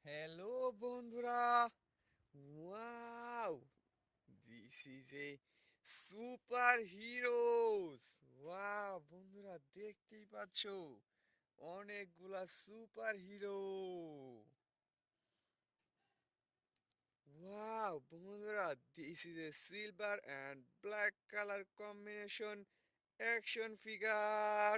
Hello বন্ধুরা, wow, this is a super heroes. Wow বন্ধুরা, দেখতেই পাচ্ছো অনেকগুলা সুপার হিরো। ওয়াও বন্ধুরা, this is a silver and black colour combination action figure.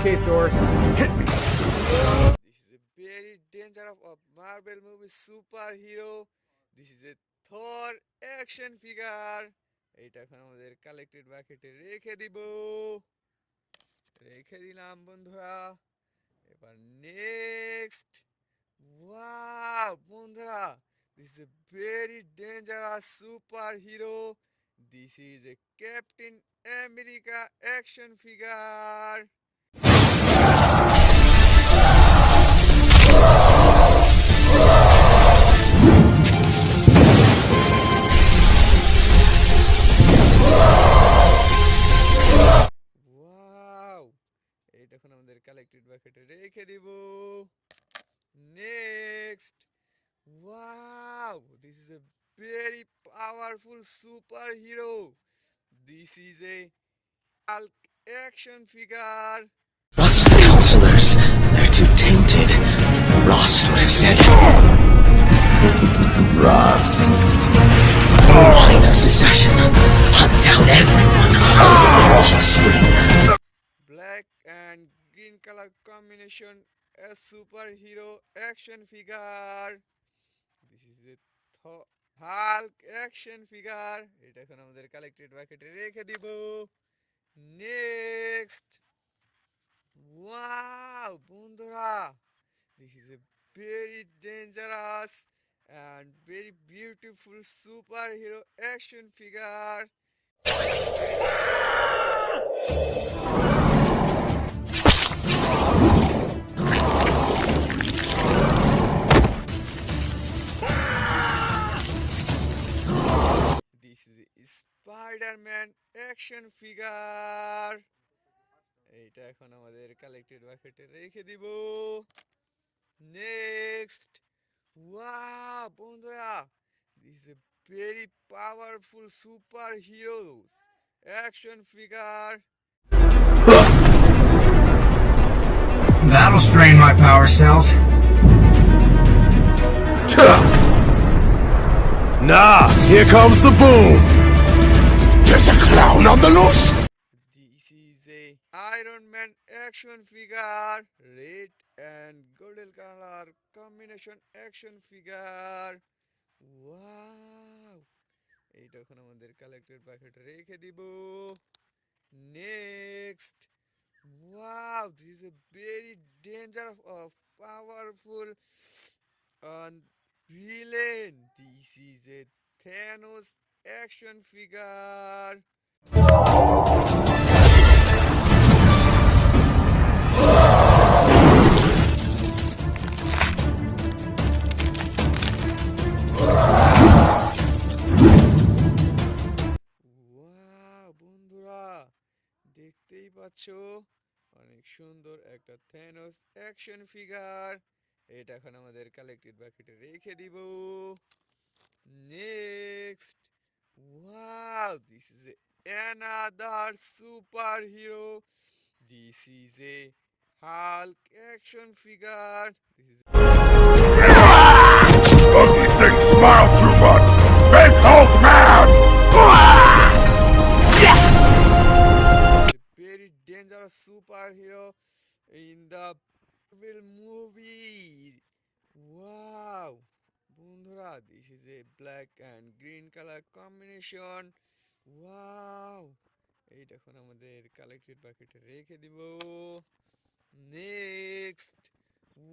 Okay, Thor, hit me. This is a very dangerous of Marvel movie superhero. This is a Thor action figure. এইটা এখন আমাদের collected বাকেটে রেখে দিব। রেখে দিলাম বন্ধুরা। এবার নেক্সট। ওয়াও বন্ধুরা, this is a very dangerous superhero. This is a Captain America action figure. Wow, এইটা এখন আমাদের কালেক্টেড বাকেটে রেখে দিব। Next. Wow, this is a very powerful superhero. This is a Hulk action figure. Rust counselors, they're too tainted. Rust would have said. Rust. Line of succession. Hunt down everyone. Their offspring. Black and green colour combination a superhero action figure. This is a Hulk action figure. এটা এখন আমাদের collected বাকেটে রেখে দিব। Next. Wow বন্ধুরা, this is a very dangerous and very beautiful super hero action figure. This is Spiderman action figure. এইটা এখন আমাদের কালেক্টেড বাকেটে রেখে দিব। নেক্সট। ওয়াও বন্ধুরা, this is a very powerful super heroes action figure. That'll strain my power cells. Nah, here comes the boom. There's a clown on the loose. This is a Iron Man action figure, red and golden color combination action figure. Wow! এইটা এখন আমাদের collected বাকেটে রেখে দিব। Next. Wow! This is a very dangerous of powerful villain. This is a Thanos action figure. Wow বন্ধুরা, দেখতেই পাচ্ছো অনেক সুন্দর একটা থ্যানোস অ্যাকশন ফিগার। এটা এখন আমাদের কালেক্টেড বাকেটে রেখে দিব। Next. Wow, this is another superhero. This is a Hulk action figure. This is Ugly things smile too much. Make Hulk mad. a very dangerous superhero in the Marvel movie. Wow, বন্ধুরা, this is a black and green color combination. Wow, এইটা এখন আমাদের collected বাকেটে রেখে দিব। Next.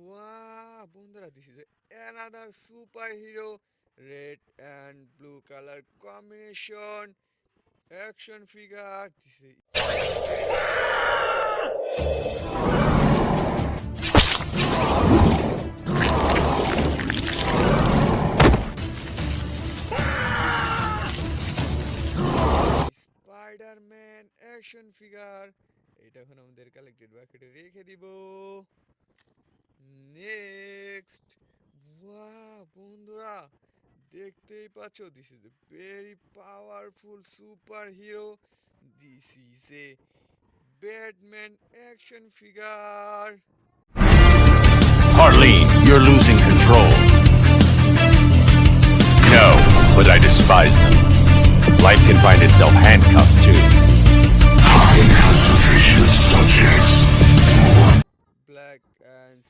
Wow বন্ধুরা, this is another superhero, red and blue color combination action figure. This is Spiderman action figure. এটা এখন আমাদের কালেক্টেড বাকেটে রেখে দিব। নেক্সট, ওয়াও বন্ধুরা, দেখতেই পাচ্ছ, this is a very powerful super hero. This is A Batman action figure. Marlene, you're losing control. No, but I despise them. Life can find itself handcuffed too. High concentration subjects. Black and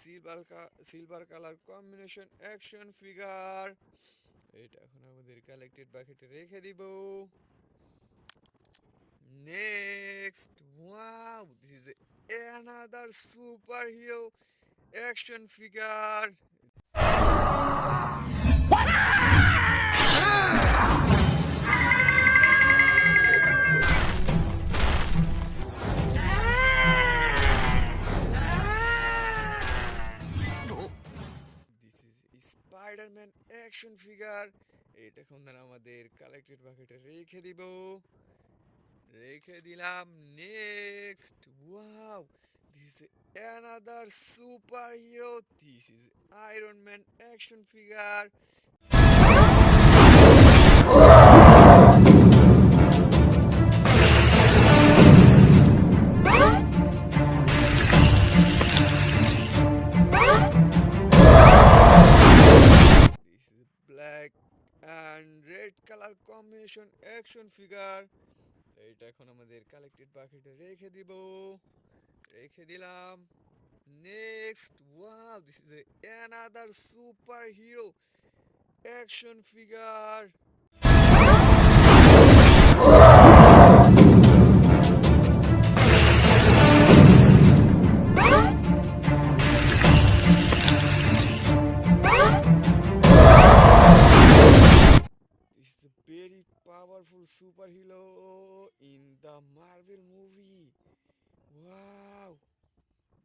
silver colour combination action figure. এটা এখন আমাদের collected বাকেটে রেখে দিব। Next, wow, this is another super hero action figure. This is Spiderman action figure. এটা এখন আমাদের collected বাকেটে রেখে দিব। রেখে দিলাম। Next, wow, this is another super hero. This is iron man action figure. This is black and red colour combination action figure. এটা এখন আমাদের কালেক্টেড বাকেটে রেখে দিব। রেখে দিলাম। Next, wow, this is another super hero action figure. This is a very powerful superhero in the Marvel movie. Wow!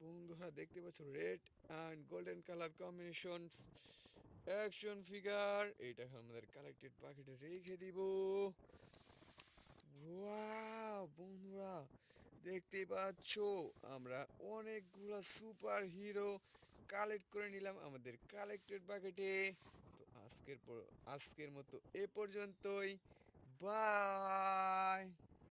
বন্ধুরা দেখতে পাচ্ছ, red and golden colour combinations action figure. এটা এখন আমাদের কালেক্টেড বাকেটে রেখে দিব। ওয়াও বন্ধুরা, দেখতে পাচ্ছ, আমরা অনেকগুলা সুপার হিরো কালেক্ট করে নিলাম আমাদের কালেক্টেড বাকেটে। তো আজকের মতো এ পর্যন্তই। বাই।